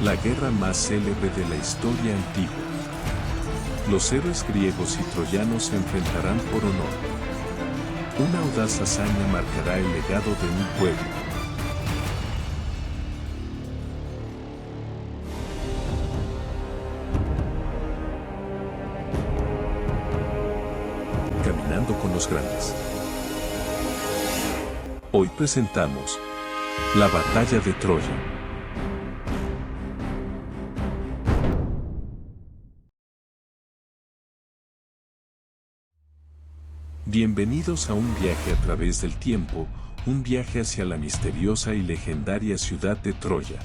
la guerra más célebre de la historia antigua. Los héroes griegos y troyanos se enfrentarán por honor. Una audaz hazaña marcará el legado de un pueblo. Caminando con los grandes. Hoy presentamos la batalla de Troya. Bienvenidos a un viaje a través del tiempo, un viaje hacia la misteriosa y legendaria ciudad de Troya.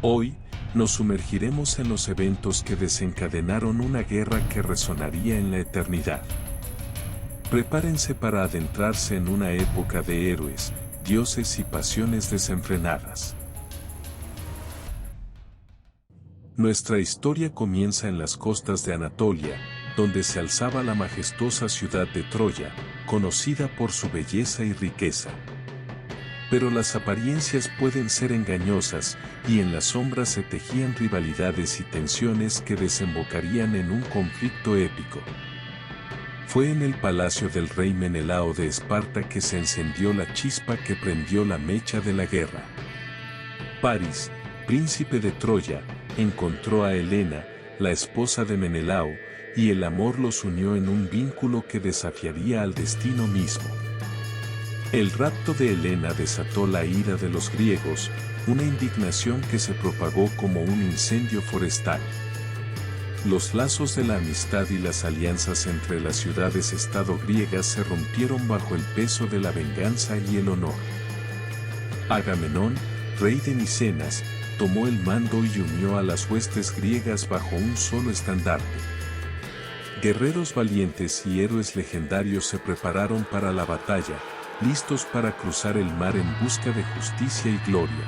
Hoy, nos sumergiremos en los eventos que desencadenaron una guerra que resonaría en la eternidad. Prepárense para adentrarse en una época de héroes, dioses y pasiones desenfrenadas. Nuestra historia comienza en las costas de Anatolia, donde se alzaba la majestuosa ciudad de Troya, conocida por su belleza y riqueza. Pero las apariencias pueden ser engañosas, y en las sombras se tejían rivalidades y tensiones que desembocarían en un conflicto épico. Fue en el palacio del rey Menelao de Esparta que se encendió la chispa que prendió la mecha de la guerra. Paris, príncipe de Troya, encontró a Helena, la esposa de Menelao, y el amor los unió en un vínculo que desafiaría al destino mismo. El rapto de Helena desató la ira de los griegos, una indignación que se propagó como un incendio forestal. Los lazos de la amistad y las alianzas entre las ciudades-estado griegas se rompieron bajo el peso de la venganza y el honor. Agamenón, rey de Micenas, tomó el mando y unió a las huestes griegas bajo un solo estandarte. Guerreros valientes y héroes legendarios se prepararon para la batalla, listos para cruzar el mar en busca de justicia y gloria.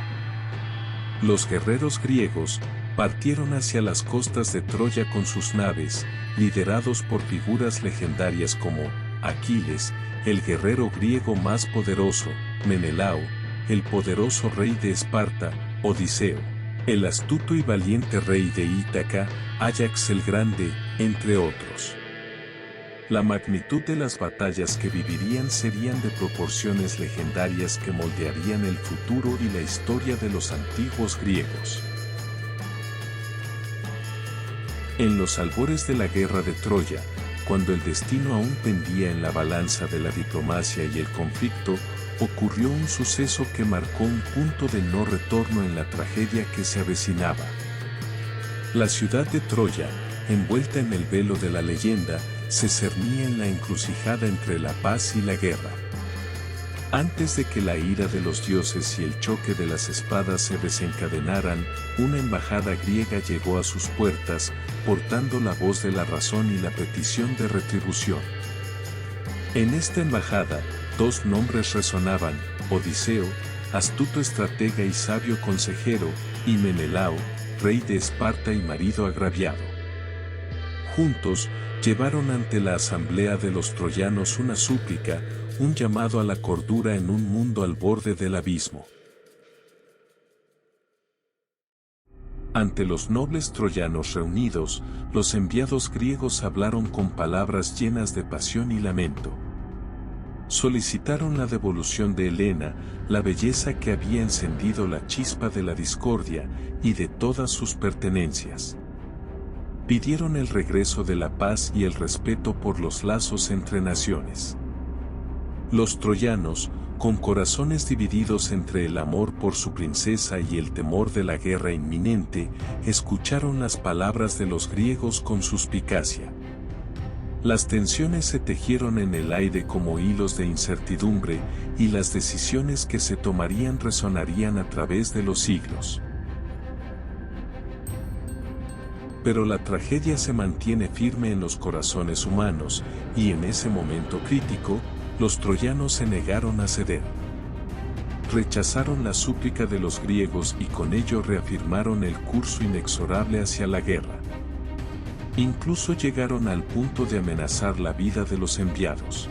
Los guerreros griegos partieron hacia las costas de Troya con sus naves, liderados por figuras legendarias como Aquiles, el guerrero griego más poderoso, Menelao, el poderoso rey de Esparta, Odiseo, el astuto y valiente rey de Ítaca, Áyax el Grande, entre otros. La magnitud de las batallas que vivirían serían de proporciones legendarias que moldearían el futuro y la historia de los antiguos griegos. En los albores de la guerra de Troya, cuando el destino aún pendía en la balanza de la diplomacia y el conflicto, ocurrió un suceso que marcó un punto de no retorno en la tragedia que se avecinaba. La ciudad de Troya, envuelta en el velo de la leyenda, se cernía en la encrucijada entre la paz y la guerra. Antes de que la ira de los dioses y el choque de las espadas se desencadenaran, una embajada griega llegó a sus puertas, portando la voz de la razón y la petición de retribución. En esta embajada, dos nombres resonaban: Odiseo, astuto estratega y sabio consejero, y Menelao, rey de Esparta y marido agraviado. Juntos, llevaron ante la asamblea de los troyanos una súplica, un llamado a la cordura en un mundo al borde del abismo. Ante los nobles troyanos reunidos, los enviados griegos hablaron con palabras llenas de pasión y lamento. Solicitaron la devolución de Helena, la belleza que había encendido la chispa de la discordia, y de todas sus pertenencias. Pidieron el regreso de la paz y el respeto por los lazos entre naciones. Los troyanos, con corazones divididos entre el amor por su princesa y el temor de la guerra inminente, escucharon las palabras de los griegos con suspicacia. Las tensiones se tejieron en el aire como hilos de incertidumbre, y las decisiones que se tomarían resonarían a través de los siglos. Pero la tragedia se mantiene firme en los corazones humanos, y en ese momento crítico, los troyanos se negaron a ceder. Rechazaron la súplica de los griegos y con ello reafirmaron el curso inexorable hacia la guerra. Incluso llegaron al punto de amenazar la vida de los enviados.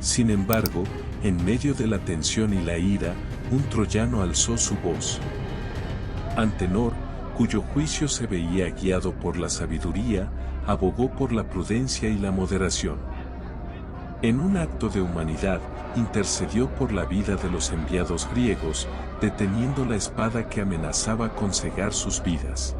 Sin embargo, en medio de la tensión y la ira, un troyano alzó su voz. Antenor, cuyo juicio se veía guiado por la sabiduría, abogó por la prudencia y la moderación. En un acto de humanidad, intercedió por la vida de los enviados griegos, deteniendo la espada que amenazaba con cegar sus vidas.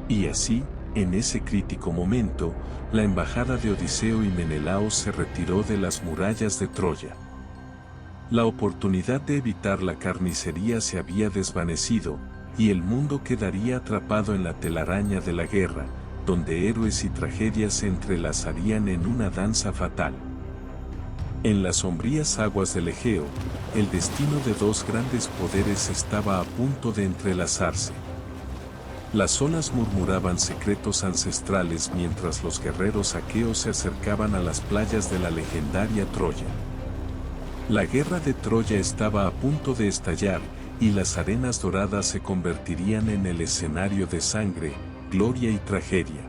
Y así, en ese crítico momento, la embajada de Odiseo y Menelao se retiró de las murallas de Troya. La oportunidad de evitar la carnicería se había desvanecido, y el mundo quedaría atrapado en la telaraña de la guerra, donde héroes y tragedias se entrelazarían en una danza fatal. En las sombrías aguas del Egeo, el destino de dos grandes poderes estaba a punto de entrelazarse. Las olas murmuraban secretos ancestrales mientras los guerreros aqueos se acercaban a las playas de la legendaria Troya. La guerra de Troya estaba a punto de estallar, y las arenas doradas se convertirían en el escenario de sangre, gloria y tragedia.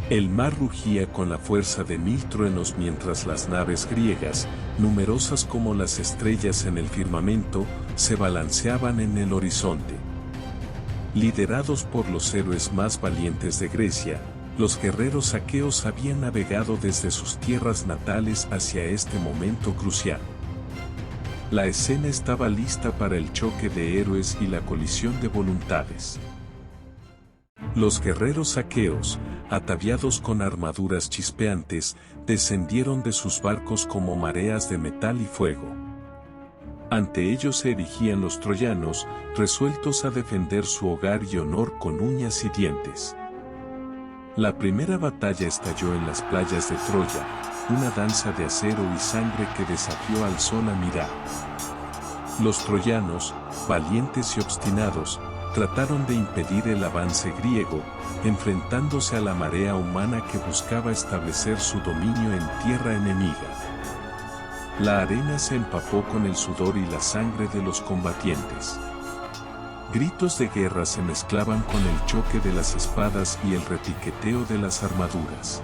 El mar rugía con la fuerza de 1000 truenos mientras las naves griegas, numerosas como las estrellas en el firmamento, se balanceaban en el horizonte. Liderados por los héroes más valientes de Grecia, los guerreros aqueos habían navegado desde sus tierras natales hacia este momento crucial. La escena estaba lista para el choque de héroes y la colisión de voluntades. Los guerreros aqueos, ataviados con armaduras chispeantes, descendieron de sus barcos como mareas de metal y fuego. Ante ellos se erigían los troyanos, resueltos a defender su hogar y honor con uñas y dientes. La primera batalla estalló en las playas de Troya, una danza de acero y sangre que desafió al sol a mirar. Los troyanos, valientes y obstinados, trataron de impedir el avance griego, enfrentándose a la marea humana que buscaba establecer su dominio en tierra enemiga. La arena se empapó con el sudor y la sangre de los combatientes. Gritos de guerra se mezclaban con el choque de las espadas y el repiqueteo de las armaduras.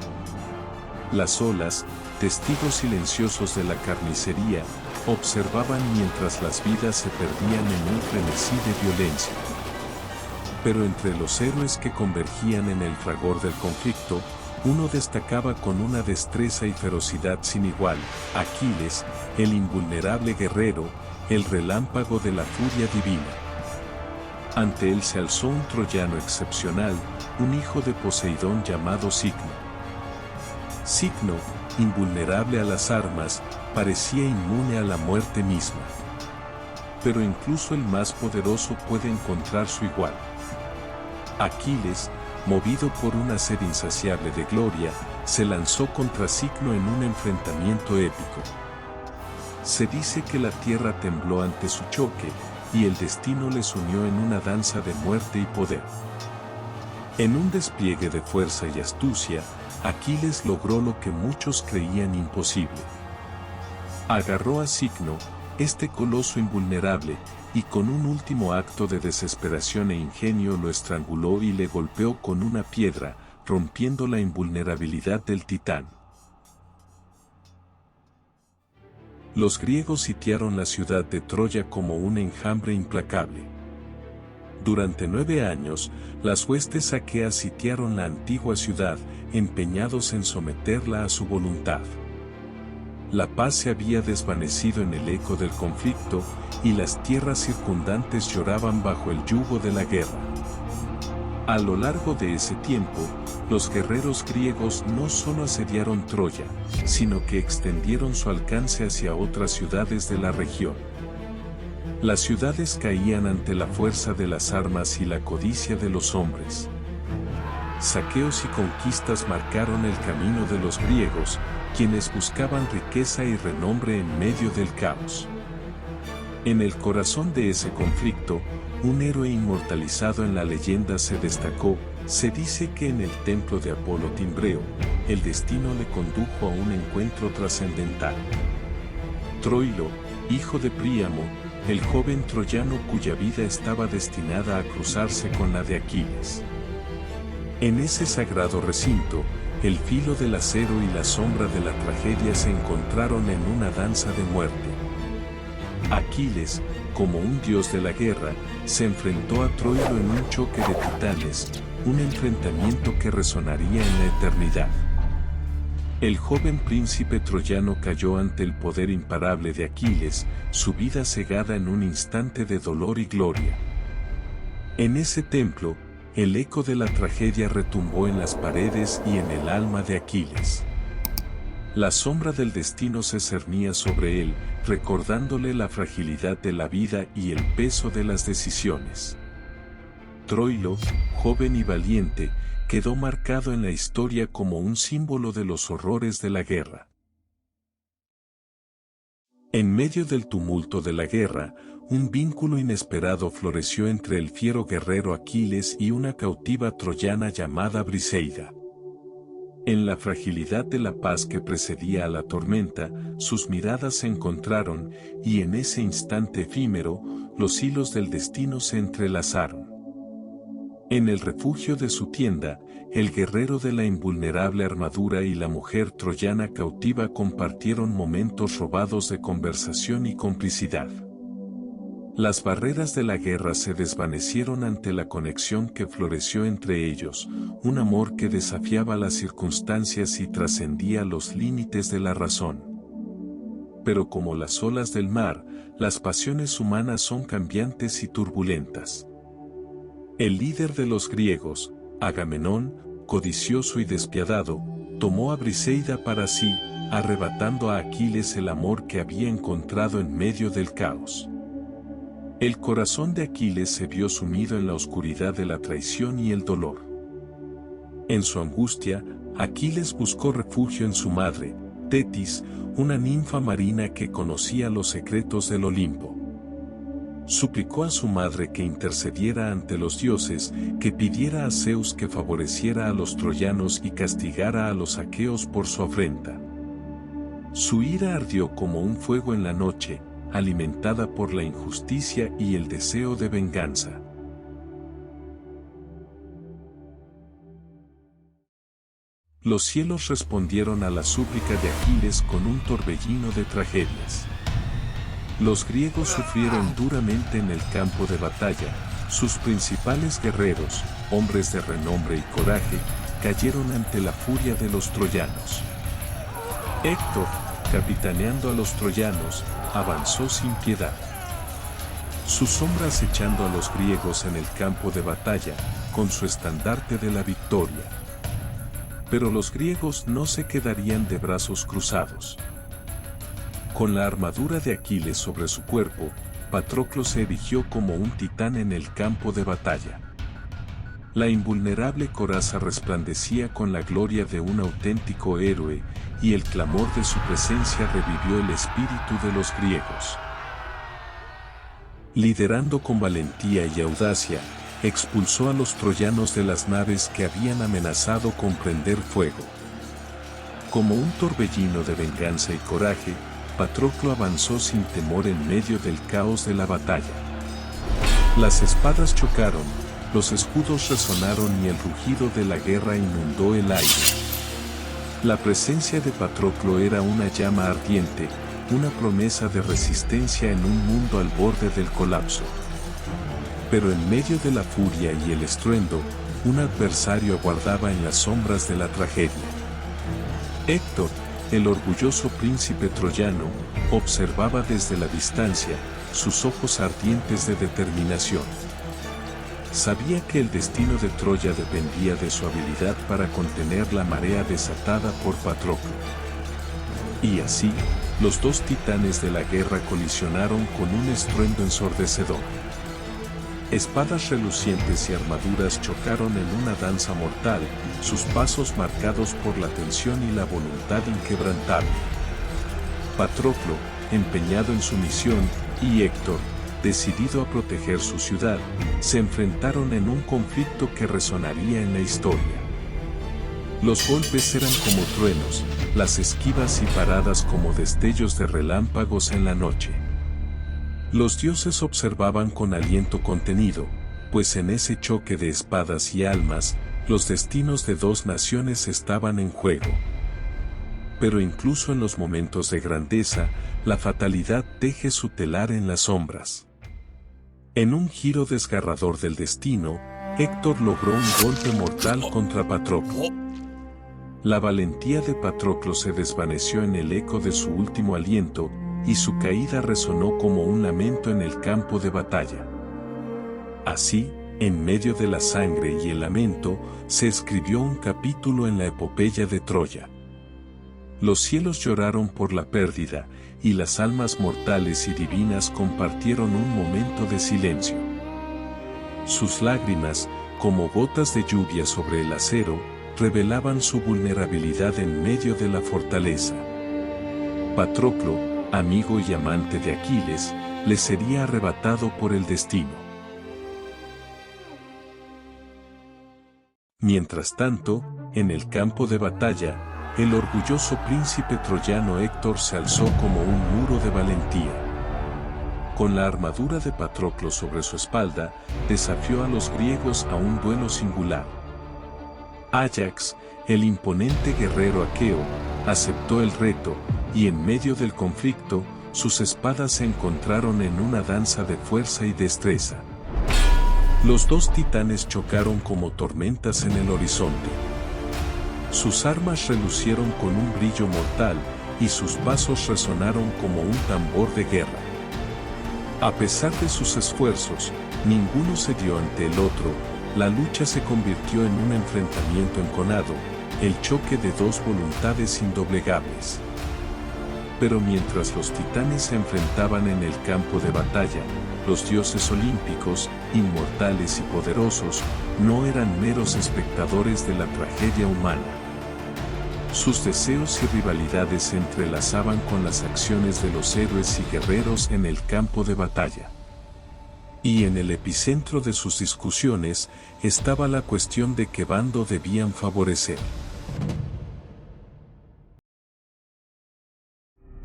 Las olas, testigos silenciosos de la carnicería, observaban mientras las vidas se perdían en un frenesí de violencia. Pero entre los héroes que convergían en el fragor del conflicto, uno destacaba con una destreza y ferocidad sin igual: Aquiles, el invulnerable guerrero, el relámpago de la furia divina. Ante él se alzó un troyano excepcional, un hijo de Poseidón llamado Cicno. Cicno, invulnerable a las armas, parecía inmune a la muerte misma. Pero incluso el más poderoso puede encontrar su igual. Aquiles, movido por una sed insaciable de gloria, se lanzó contra Cicno en un enfrentamiento épico. Se dice que la tierra tembló ante su choque, y el destino les unió en una danza de muerte y poder. En un despliegue de fuerza y astucia, Aquiles logró lo que muchos creían imposible. Agarró a Cicno, este coloso invulnerable, y con un último acto de desesperación e ingenio lo estranguló y le golpeó con una piedra, rompiendo la invulnerabilidad del titán. Los griegos sitiaron la ciudad de Troya como un enjambre implacable. Durante 9 años, las huestes aqueas sitiaron la antigua ciudad, empeñados en someterla a su voluntad. La paz se había desvanecido en el eco del conflicto, y las tierras circundantes lloraban bajo el yugo de la guerra. A lo largo de ese tiempo, los guerreros griegos no solo asediaron Troya, sino que extendieron su alcance hacia otras ciudades de la región. Las ciudades caían ante la fuerza de las armas y la codicia de los hombres. Saqueos y conquistas marcaron el camino de los griegos, quienes buscaban riqueza y renombre en medio del caos. En el corazón de ese conflicto, un héroe inmortalizado en la leyenda se destacó. Se dice que en el templo de Apolo Timbreo, el destino le condujo a un encuentro trascendental. Troilo, hijo de Príamo, el joven troyano cuya vida estaba destinada a cruzarse con la de Aquiles. En ese sagrado recinto, el filo del acero y la sombra de la tragedia se encontraron en una danza de muerte. Aquiles, como un dios de la guerra, se enfrentó a Troilo en un choque de titanes, un enfrentamiento que resonaría en la eternidad. El joven príncipe troyano cayó ante el poder imparable de Aquiles, su vida cegada en un instante de dolor y gloria. En ese templo, el eco de la tragedia retumbó en las paredes y en el alma de Aquiles. La sombra del destino se cernía sobre él, recordándole la fragilidad de la vida y el peso de las decisiones. Troilo, joven y valiente, quedó marcado en la historia como un símbolo de los horrores de la guerra. En medio del tumulto de la guerra, un vínculo inesperado floreció entre el fiero guerrero Aquiles y una cautiva troyana llamada Briseida. En la fragilidad de la paz que precedía a la tormenta, sus miradas se encontraron, y en ese instante efímero, los hilos del destino se entrelazaron. En el refugio de su tienda, el guerrero de la invulnerable armadura y la mujer troyana cautiva compartieron momentos robados de conversación y complicidad. Las barreras de la guerra se desvanecieron ante la conexión que floreció entre ellos, un amor que desafiaba las circunstancias y trascendía los límites de la razón. Pero como las olas del mar, las pasiones humanas son cambiantes y turbulentas. El líder de los griegos, Agamenón, codicioso y despiadado, tomó a Briseida para sí, arrebatando a Aquiles el amor que había encontrado en medio del caos. El corazón de Aquiles se vio sumido en la oscuridad de la traición y el dolor. En su angustia, Aquiles buscó refugio en su madre, Tetis, una ninfa marina que conocía los secretos del Olimpo. Suplicó a su madre que intercediera ante los dioses, que pidiera a Zeus que favoreciera a los troyanos y castigara a los aqueos por su afrenta. Su ira ardió como un fuego en la noche, alimentada por la injusticia y el deseo de venganza. Los cielos respondieron a la súplica de Aquiles con un torbellino de tragedias. Los griegos sufrieron duramente en el campo de batalla, sus principales guerreros, hombres de renombre y coraje, cayeron ante la furia de los troyanos. Héctor, capitaneando a los troyanos, avanzó sin piedad. Su sombra acechando a los griegos en el campo de batalla, con su estandarte de la victoria. Pero los griegos no se quedarían de brazos cruzados. Con la armadura de Aquiles sobre su cuerpo, Patroclo se erigió como un titán en el campo de batalla. La invulnerable coraza resplandecía con la gloria de un auténtico héroe, y el clamor de su presencia revivió el espíritu de los griegos. Liderando con valentía y audacia, expulsó a los troyanos de las naves que habían amenazado con prender fuego. Como un torbellino de venganza y coraje, Patroclo avanzó sin temor en medio del caos de la batalla. Las espadas chocaron, los escudos resonaron y el rugido de la guerra inundó el aire. La presencia de Patroclo era una llama ardiente, una promesa de resistencia en un mundo al borde del colapso. Pero en medio de la furia y el estruendo, un adversario aguardaba en las sombras de la tragedia. Héctor, el orgulloso príncipe troyano, observaba desde la distancia, sus ojos ardientes de determinación. Sabía que el destino de Troya dependía de su habilidad para contener la marea desatada por Patroclo. Y así, los dos titanes de la guerra colisionaron con un estruendo ensordecedor. Espadas relucientes y armaduras chocaron en una danza mortal, sus pasos marcados por la tensión y la voluntad inquebrantable. Patroclo, empeñado en su misión, y Héctor, decidido a proteger su ciudad, se enfrentaron en un conflicto que resonaría en la historia. Los golpes eran como truenos, las esquivas y paradas como destellos de relámpagos en la noche. Los dioses observaban con aliento contenido, pues en ese choque de espadas y almas, los destinos de dos naciones estaban en juego. Pero incluso en los momentos de grandeza, la fatalidad teje su telar en las sombras. En un giro desgarrador del destino, Héctor logró un golpe mortal contra Patroclo. La valentía de Patroclo se desvaneció en el eco de su último aliento, y su caída resonó como un lamento en el campo de batalla. Así, en medio de la sangre y el lamento, se escribió un capítulo en la epopeya de Troya. Los cielos lloraron por la pérdida, y las almas mortales y divinas compartieron un momento de silencio. Sus lágrimas, como gotas de lluvia sobre el acero, revelaban su vulnerabilidad en medio de la fortaleza. Patroclo, amigo y amante de Aquiles, le sería arrebatado por el destino. Mientras tanto, en el campo de batalla, el orgulloso príncipe troyano Héctor se alzó como un muro de valentía. Con la armadura de Patroclo sobre su espalda, desafió a los griegos a un duelo singular. Áyax, el imponente guerrero aqueo, aceptó el reto, y en medio del conflicto, sus espadas se encontraron en una danza de fuerza y destreza. Los dos titanes chocaron como tormentas en el horizonte. Sus armas relucieron con un brillo mortal, y sus pasos resonaron como un tambor de guerra. A pesar de sus esfuerzos, ninguno cedió ante el otro, la lucha se convirtió en un enfrentamiento enconado, el choque de dos voluntades indoblegables. Pero mientras los titanes se enfrentaban en el campo de batalla, los dioses olímpicos, inmortales y poderosos, no eran meros espectadores de la tragedia humana. Sus deseos y rivalidades se entrelazaban con las acciones de los héroes y guerreros en el campo de batalla. Y en el epicentro de sus discusiones estaba la cuestión de qué bando debían favorecer.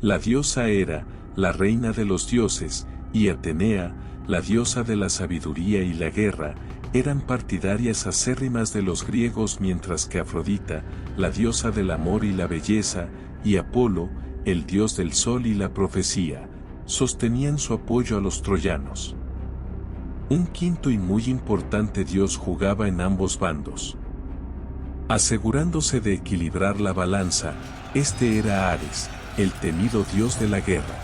La diosa Hera, la reina de los dioses, y Atenea, la diosa de la sabiduría y la guerra, eran partidarias acérrimas de los griegos, mientras que Afrodita, la diosa del amor y la belleza, y Apolo, el dios del sol y la profecía, sostenían su apoyo a los troyanos. Un quinto y muy importante dios jugaba en ambos bandos. Asegurándose de equilibrar la balanza, este era Ares, el temido dios de la guerra.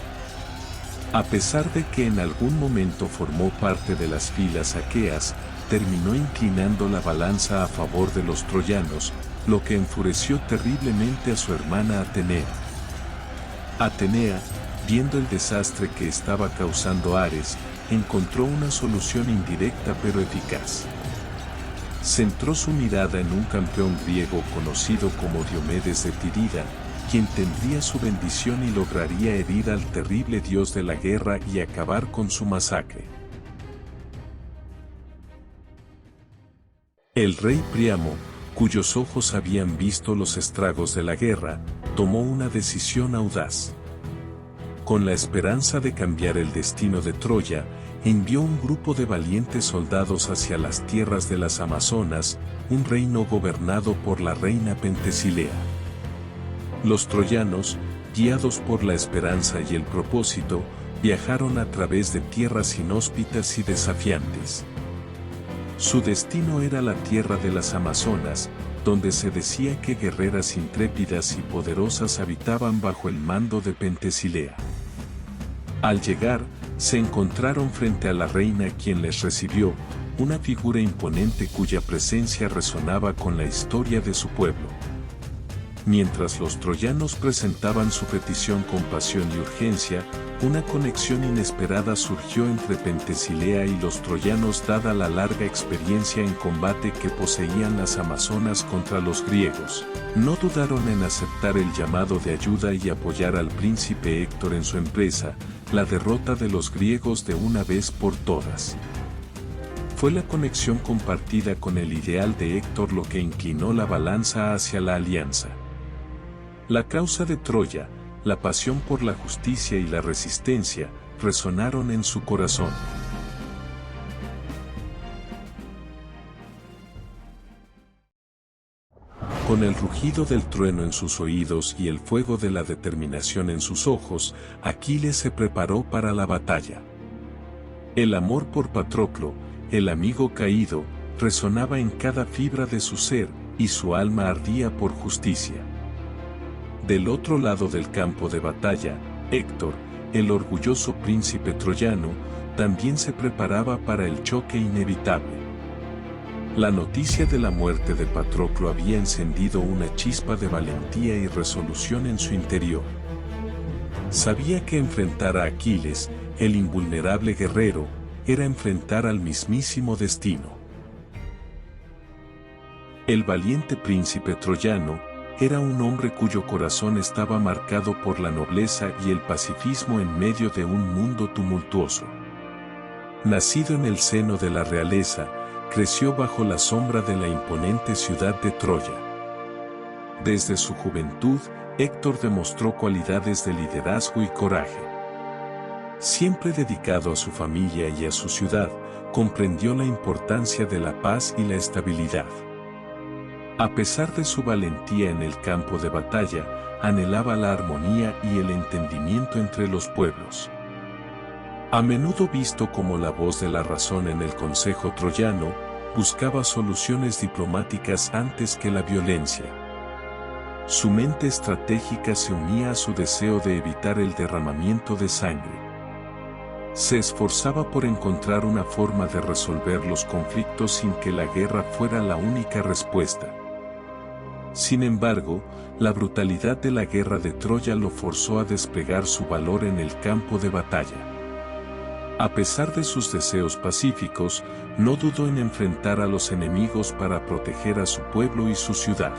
A pesar de que en algún momento formó parte de las filas aqueas, terminó inclinando la balanza a favor de los troyanos, lo que enfureció terriblemente a su hermana Atenea. Atenea, viendo el desastre que estaba causando Ares, encontró una solución indirecta pero eficaz. Centró su mirada en un campeón griego conocido como Diomedes de Tirida, quien tendría su bendición y lograría herir al terrible dios de la guerra y acabar con su masacre. El rey Príamo, cuyos ojos habían visto los estragos de la guerra, tomó una decisión audaz. Con la esperanza de cambiar el destino de Troya, envió un grupo de valientes soldados hacia las tierras de las Amazonas, un reino gobernado por la reina Pentesilea. Los troyanos, guiados por la esperanza y el propósito, viajaron a través de tierras inhóspitas y desafiantes. Su destino era la tierra de las Amazonas, donde se decía que guerreras intrépidas y poderosas habitaban bajo el mando de Pentesilea. Al llegar, se encontraron frente a la reina, quien les recibió, una figura imponente cuya presencia resonaba con la historia de su pueblo. Mientras los troyanos presentaban su petición con pasión y urgencia, una conexión inesperada surgió entre Pentesilea y los troyanos dada la larga experiencia en combate que poseían las amazonas contra los griegos. No dudaron en aceptar el llamado de ayuda y apoyar al príncipe Héctor en su empresa, la derrota de los griegos de una vez por todas. Fue la conexión compartida con el ideal de Héctor lo que inclinó la balanza hacia la alianza. La causa de Troya, la pasión por la justicia y la resistencia, resonaron en su corazón. Con el rugido del trueno en sus oídos y el fuego de la determinación en sus ojos, Aquiles se preparó para la batalla. El amor por Patroclo, el amigo caído, resonaba en cada fibra de su ser, y su alma ardía por justicia. Del otro lado del campo de batalla, Héctor, el orgulloso príncipe troyano, también se preparaba para el choque inevitable. La noticia de la muerte de Patroclo había encendido una chispa de valentía y resolución en su interior. Sabía que enfrentar a Aquiles, el invulnerable guerrero, era enfrentar al mismísimo destino. El valiente príncipe troyano era un hombre cuyo corazón estaba marcado por la nobleza y el pacifismo en medio de un mundo tumultuoso. Nacido en el seno de la realeza, creció bajo la sombra de la imponente ciudad de Troya. Desde su juventud, Héctor demostró cualidades de liderazgo y coraje. Siempre dedicado a su familia y a su ciudad, comprendió la importancia de la paz y la estabilidad. A pesar de su valentía en el campo de batalla, anhelaba la armonía y el entendimiento entre los pueblos. A menudo visto como la voz de la razón en el consejo troyano, buscaba soluciones diplomáticas antes que la violencia. Su mente estratégica se unía a su deseo de evitar el derramamiento de sangre. Se esforzaba por encontrar una forma de resolver los conflictos sin que la guerra fuera la única respuesta. Sin embargo, la brutalidad de la guerra de Troya lo forzó a desplegar su valor en el campo de batalla. A pesar de sus deseos pacíficos, no dudó en enfrentar a los enemigos para proteger a su pueblo y su ciudad.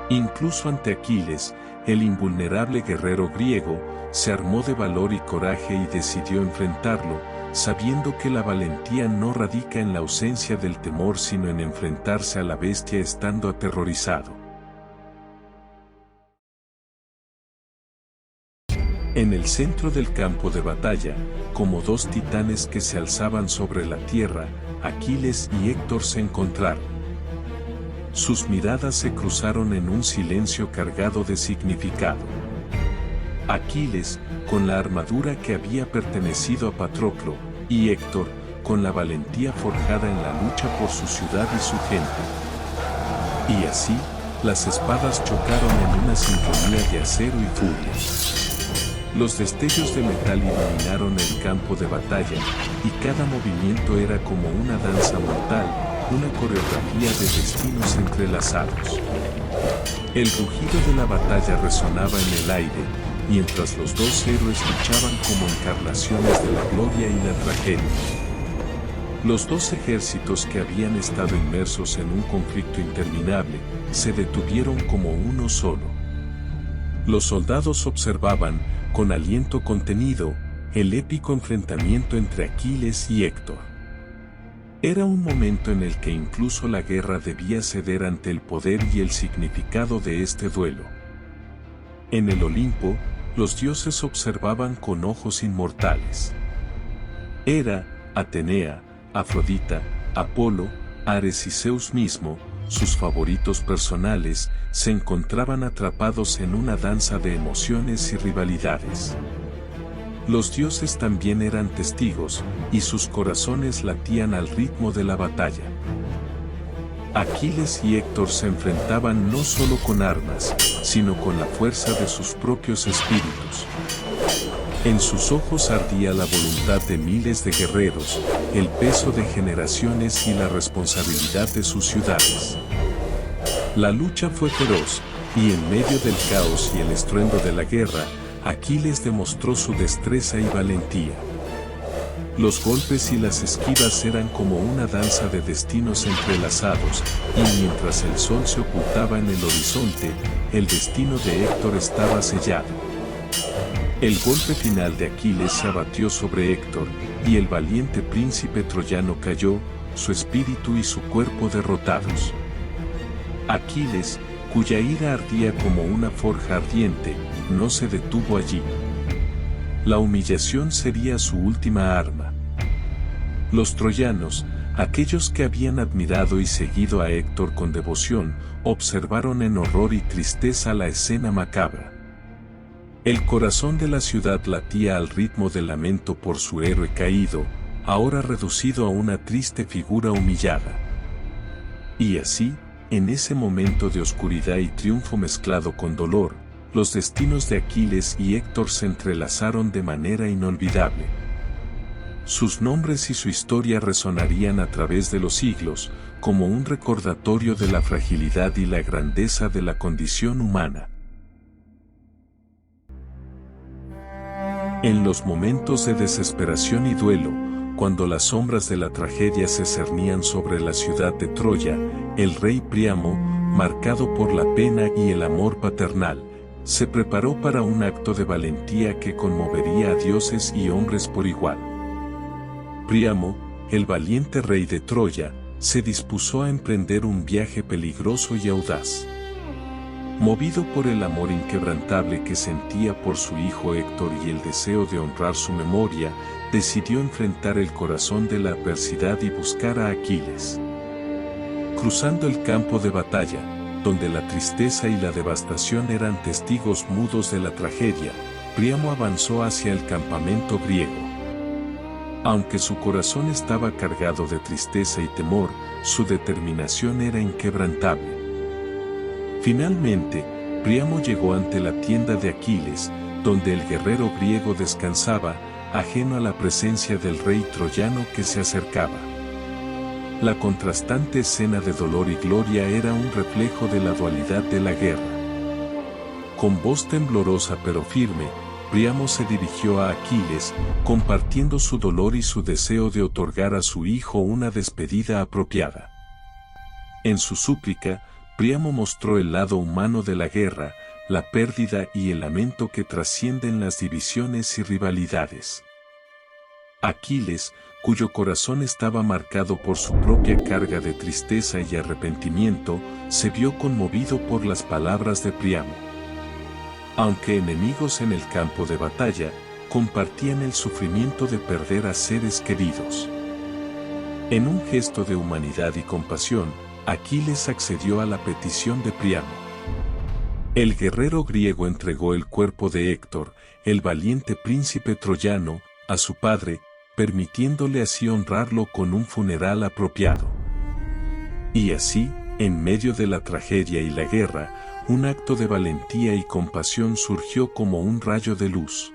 Incluso ante Aquiles, el invulnerable guerrero griego, se armó de valor y coraje y decidió enfrentarlo, sabiendo que la valentía no radica en la ausencia del temor sino en enfrentarse a la bestia estando aterrorizado. En el centro del campo de batalla, como dos titanes que se alzaban sobre la tierra, Aquiles y Héctor se encontraron. Sus miradas se cruzaron en un silencio cargado de significado. Aquiles, con la armadura que había pertenecido a Patroclo, y Héctor, con la valentía forjada en la lucha por su ciudad y su gente. Y así, las espadas chocaron en una sinfonía de acero y furia. Los destellos de metal iluminaron el campo de batalla, y cada movimiento era como una danza mortal, una coreografía de destinos entrelazados. El rugido de la batalla resonaba en el aire, mientras los dos héroes luchaban como encarnaciones de la gloria y la tragedia. Los dos ejércitos que habían estado inmersos en un conflicto interminable, se detuvieron como uno solo. Los soldados observaban, con aliento contenido, el épico enfrentamiento entre Aquiles y Héctor. Era un momento en el que incluso la guerra debía ceder ante el poder y el significado de este duelo. En el Olimpo, los dioses observaban con ojos inmortales. Hera, Atenea, Afrodita, Apolo, Ares y Zeus mismo, sus favoritos personales, se encontraban atrapados en una danza de emociones y rivalidades. Los dioses también eran testigos, y sus corazones latían al ritmo de la batalla. Aquiles y Héctor se enfrentaban no solo con armas, sino con la fuerza de sus propios espíritus. En sus ojos ardía la voluntad de miles de guerreros, el peso de generaciones y la responsabilidad de sus ciudades. La lucha fue feroz, y en medio del caos y el estruendo de la guerra, Aquiles demostró su destreza y valentía. Los golpes y las esquivas eran como una danza de destinos entrelazados, y mientras el sol se ocultaba en el horizonte, el destino de Héctor estaba sellado. El golpe final de Aquiles se abatió sobre Héctor, y el valiente príncipe troyano cayó, su espíritu y su cuerpo derrotados. Aquiles, cuya ira ardía como una forja ardiente, no se detuvo allí. La humillación sería su última arma. Los troyanos, aquellos que habían admirado y seguido a Héctor con devoción, observaron en horror y tristeza la escena macabra. El corazón de la ciudad latía al ritmo del lamento por su héroe caído, ahora reducido a una triste figura humillada. Y así, en ese momento de oscuridad y triunfo mezclado con dolor, los destinos de Aquiles y Héctor se entrelazaron de manera inolvidable. Sus nombres y su historia resonarían a través de los siglos, como un recordatorio de la fragilidad y la grandeza de la condición humana. En los momentos de desesperación y duelo, cuando las sombras de la tragedia se cernían sobre la ciudad de Troya, el rey Príamo, marcado por la pena y el amor paternal, se preparó para un acto de valentía que conmovería a dioses y hombres por igual. Príamo, el valiente rey de Troya, se dispuso a emprender un viaje peligroso y audaz. Movido por el amor inquebrantable que sentía por su hijo Héctor y el deseo de honrar su memoria, decidió enfrentar el corazón de la adversidad y buscar a Aquiles. Cruzando el campo de batalla, donde la tristeza y la devastación eran testigos mudos de la tragedia, Príamo avanzó hacia el campamento griego. Aunque su corazón estaba cargado de tristeza y temor, su determinación era inquebrantable. Finalmente, Príamo llegó ante la tienda de Aquiles, donde el guerrero griego descansaba, ajeno a la presencia del rey troyano que se acercaba. La contrastante escena de dolor y gloria era un reflejo de la dualidad de la guerra. Con voz temblorosa pero firme, Príamo se dirigió a Aquiles, compartiendo su dolor y su deseo de otorgar a su hijo una despedida apropiada. En su súplica, Príamo mostró el lado humano de la guerra, la pérdida y el lamento que trascienden las divisiones y rivalidades. Aquiles, cuyo corazón estaba marcado por su propia carga de tristeza y arrepentimiento, se vio conmovido por las palabras de Príamo. Aunque enemigos en el campo de batalla, compartían el sufrimiento de perder a seres queridos. En un gesto de humanidad y compasión, Aquiles accedió a la petición de Príamo. El guerrero griego entregó el cuerpo de Héctor, el valiente príncipe troyano, a su padre, permitiéndole así honrarlo con un funeral apropiado. Y así, en medio de la tragedia y la guerra, un acto de valentía y compasión surgió como un rayo de luz.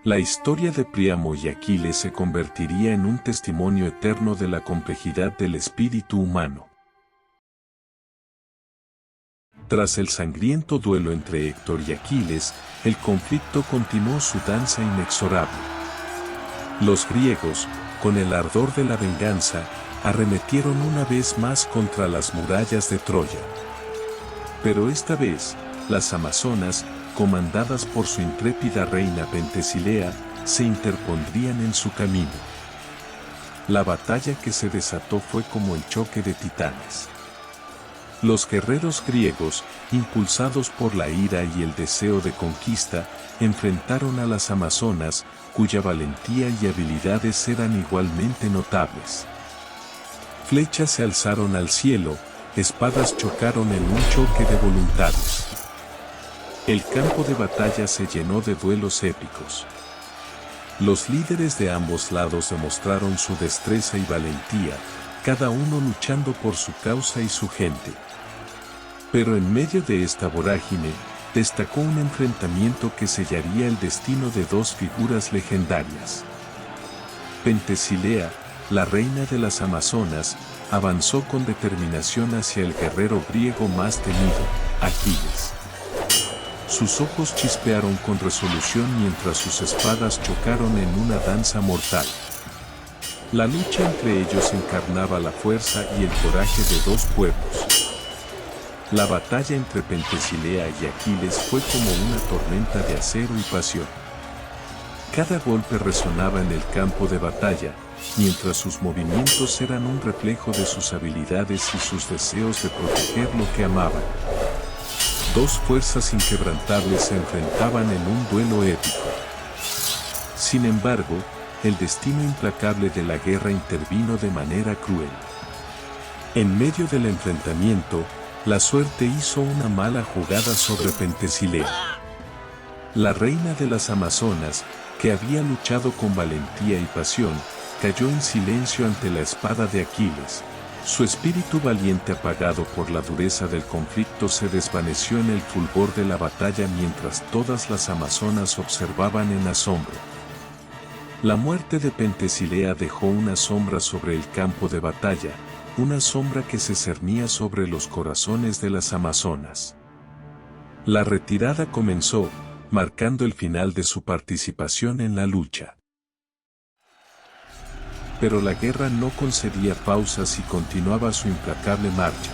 La historia de Príamo y Aquiles se convertiría en un testimonio eterno de la complejidad del espíritu humano. Tras el sangriento duelo entre Héctor y Aquiles, el conflicto continuó su danza inexorable. Los griegos, con el ardor de la venganza, arremetieron una vez más contra las murallas de Troya. Pero esta vez, las amazonas, comandadas por su intrépida reina Pentesilea, se interpondrían en su camino. La batalla que se desató fue como el choque de titanes. Los guerreros griegos, impulsados por la ira y el deseo de conquista, enfrentaron a las amazonas, cuya valentía y habilidades eran igualmente notables. Flechas se alzaron al cielo, espadas chocaron en un choque de voluntades. El campo de batalla se llenó de duelos épicos. Los líderes de ambos lados demostraron su destreza y valentía, cada uno luchando por su causa y su gente. Pero en medio de esta vorágine, destacó un enfrentamiento que sellaría el destino de dos figuras legendarias. Pentesilea, la reina de las amazonas, avanzó con determinación hacia el guerrero griego más temido, Aquiles. Sus ojos chispearon con resolución mientras sus espadas chocaron en una danza mortal. La lucha entre ellos encarnaba la fuerza y el coraje de dos pueblos. La batalla entre Pentesilea y Aquiles fue como una tormenta de acero y pasión. Cada golpe resonaba en el campo de batalla, mientras sus movimientos eran un reflejo de sus habilidades y sus deseos de proteger lo que amaban. Dos fuerzas inquebrantables se enfrentaban en un duelo épico. Sin embargo, el destino implacable de la guerra intervino de manera cruel. En medio del enfrentamiento, la suerte hizo una mala jugada sobre Pentesilea. La reina de las Amazonas, que había luchado con valentía y pasión, cayó en silencio ante la espada de Aquiles. Su espíritu valiente, apagado por la dureza del conflicto, se desvaneció en el fulgor de la batalla mientras todas las amazonas observaban en asombro. La muerte de Pentesilea dejó una sombra sobre el campo de batalla, una sombra que se cernía sobre los corazones de las amazonas. La retirada comenzó, marcando el final de su participación en la lucha. Pero la guerra no concedía pausas y continuaba su implacable marcha.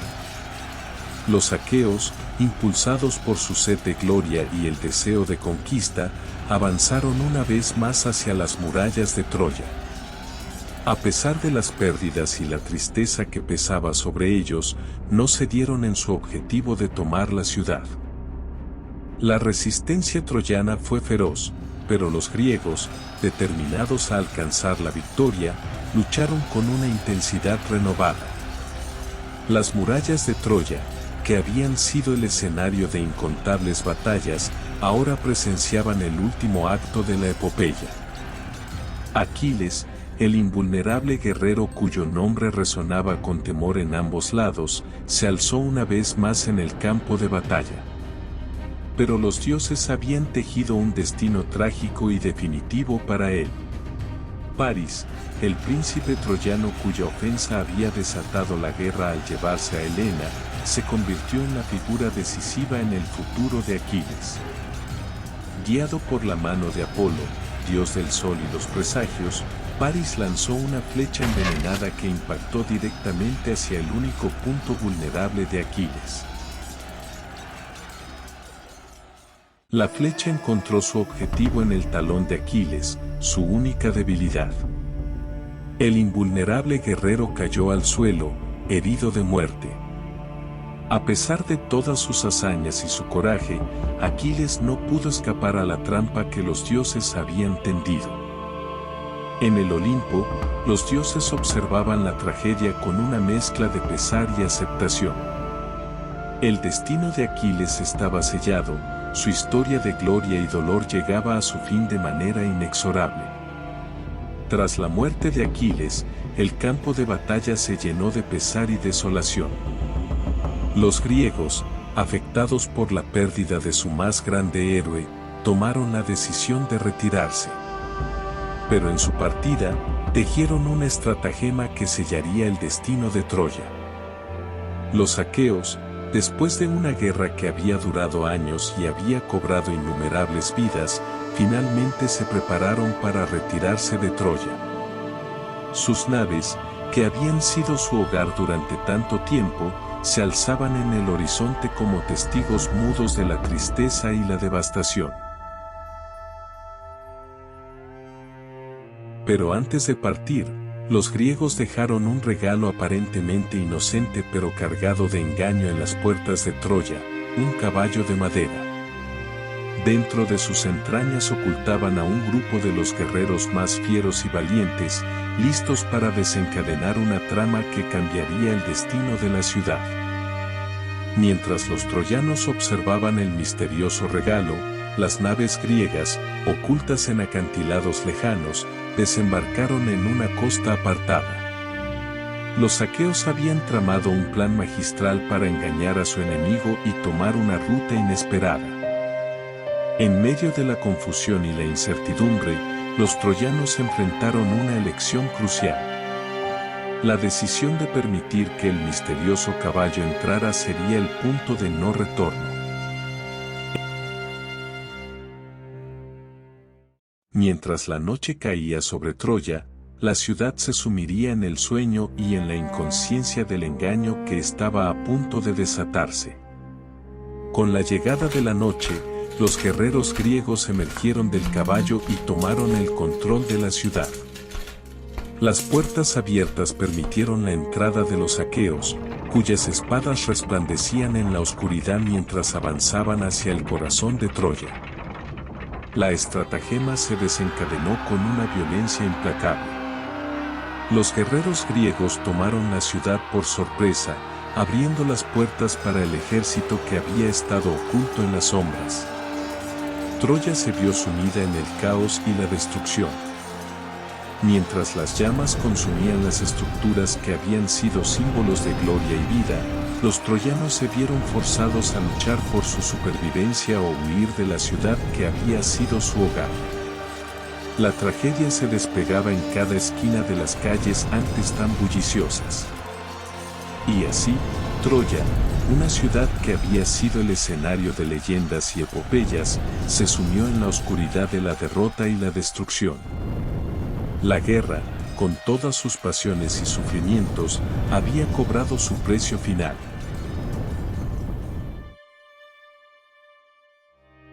Los aqueos, impulsados por su sed de gloria y el deseo de conquista, avanzaron una vez más hacia las murallas de Troya. A pesar de las pérdidas y la tristeza que pesaba sobre ellos, no cedieron en su objetivo de tomar la ciudad. La resistencia troyana fue feroz, pero los griegos, determinados a alcanzar la victoria, lucharon con una intensidad renovada. Las murallas de Troya, que habían sido el escenario de incontables batallas, ahora presenciaban el último acto de la epopeya. Aquiles, el invulnerable guerrero cuyo nombre resonaba con temor en ambos lados, se alzó una vez más en el campo de batalla. Pero los dioses habían tejido un destino trágico y definitivo para él. París, el príncipe troyano cuya ofensa había desatado la guerra al llevarse a Helena, se convirtió en la figura decisiva en el futuro de Aquiles. Guiado por la mano de Apolo, dios del sol y los presagios, París lanzó una flecha envenenada que impactó directamente hacia el único punto vulnerable de Aquiles. La flecha encontró su objetivo en el talón de Aquiles, su única debilidad. El invulnerable guerrero cayó al suelo, herido de muerte. A pesar de todas sus hazañas y su coraje, Aquiles no pudo escapar a la trampa que los dioses habían tendido. En el Olimpo, los dioses observaban la tragedia con una mezcla de pesar y aceptación. El destino de Aquiles estaba sellado, su historia de gloria y dolor llegaba a su fin de manera inexorable. Tras la muerte de Aquiles, el campo de batalla se llenó de pesar y desolación. Los griegos, afectados por la pérdida de su más grande héroe, tomaron la decisión de retirarse. Pero en su partida, tejieron una estratagema que sellaría el destino de Troya. Los aqueos, después de una guerra que había durado años y había cobrado innumerables vidas, finalmente se prepararon para retirarse de Troya. Sus naves, que habían sido su hogar durante tanto tiempo, se alzaban en el horizonte como testigos mudos de la tristeza y la devastación. Pero antes de partir, los griegos dejaron un regalo aparentemente inocente pero cargado de engaño en las puertas de Troya, un caballo de madera. Dentro de sus entrañas ocultaban a un grupo de los guerreros más fieros y valientes, listos para desencadenar una trama que cambiaría el destino de la ciudad. Mientras los troyanos observaban el misterioso regalo, las naves griegas, ocultas en acantilados lejanos, desembarcaron en una costa apartada. Los aqueos habían tramado un plan magistral para engañar a su enemigo y tomar una ruta inesperada. En medio de la confusión y la incertidumbre, los troyanos enfrentaron una elección crucial. La decisión de permitir que el misterioso caballo entrara sería el punto de no retorno. Mientras la noche caía sobre Troya, la ciudad se sumiría en el sueño y en la inconsciencia del engaño que estaba a punto de desatarse. Con la llegada de la noche, los guerreros griegos emergieron del caballo y tomaron el control de la ciudad. Las puertas abiertas permitieron la entrada de los aqueos, cuyas espadas resplandecían en la oscuridad mientras avanzaban hacia el corazón de Troya. La estratagema se desencadenó con una violencia implacable. Los guerreros griegos tomaron la ciudad por sorpresa, abriendo las puertas para el ejército que había estado oculto en las sombras. Troya se vio sumida en el caos y la destrucción. Mientras las llamas consumían las estructuras que habían sido símbolos de gloria y vida, los troyanos se vieron forzados a luchar por su supervivencia o huir de la ciudad que había sido su hogar. La tragedia se desplegaba en cada esquina de las calles antes tan bulliciosas. Y así, Troya, una ciudad que había sido el escenario de leyendas y epopeyas, se sumió en la oscuridad de la derrota y la destrucción. La guerra, con todas sus pasiones y sufrimientos, había cobrado su precio final.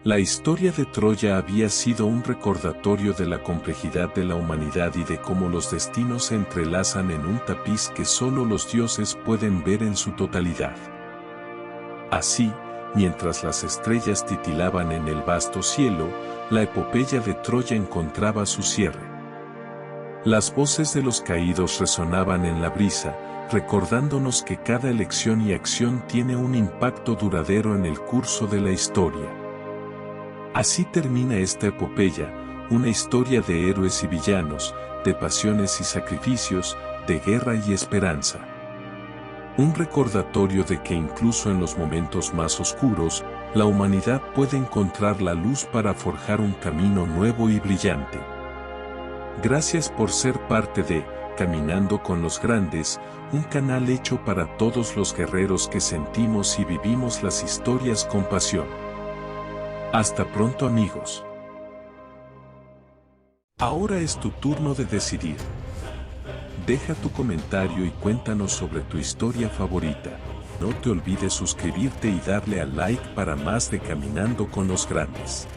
La historia de Troya había sido un recordatorio de la complejidad de la humanidad y de cómo los destinos se entrelazan en un tapiz que solo los dioses pueden ver en su totalidad. Así, mientras las estrellas titilaban en el vasto cielo, la epopeya de Troya encontraba su cierre. Las voces de los caídos resonaban en la brisa, recordándonos que cada elección y acción tiene un impacto duradero en el curso de la historia. Así termina esta epopeya, una historia de héroes y villanos, de pasiones y sacrificios, de guerra y esperanza. Un recordatorio de que incluso en los momentos más oscuros, la humanidad puede encontrar la luz para forjar un camino nuevo y brillante. Gracias por ser parte de Caminando con los Grandes, un canal hecho para todos los guerreros que sentimos y vivimos las historias con pasión. Hasta pronto, amigos. Ahora es tu turno de decidir. Deja tu comentario y cuéntanos sobre tu historia favorita. No te olvides suscribirte y darle al like para más de Caminando con los Grandes.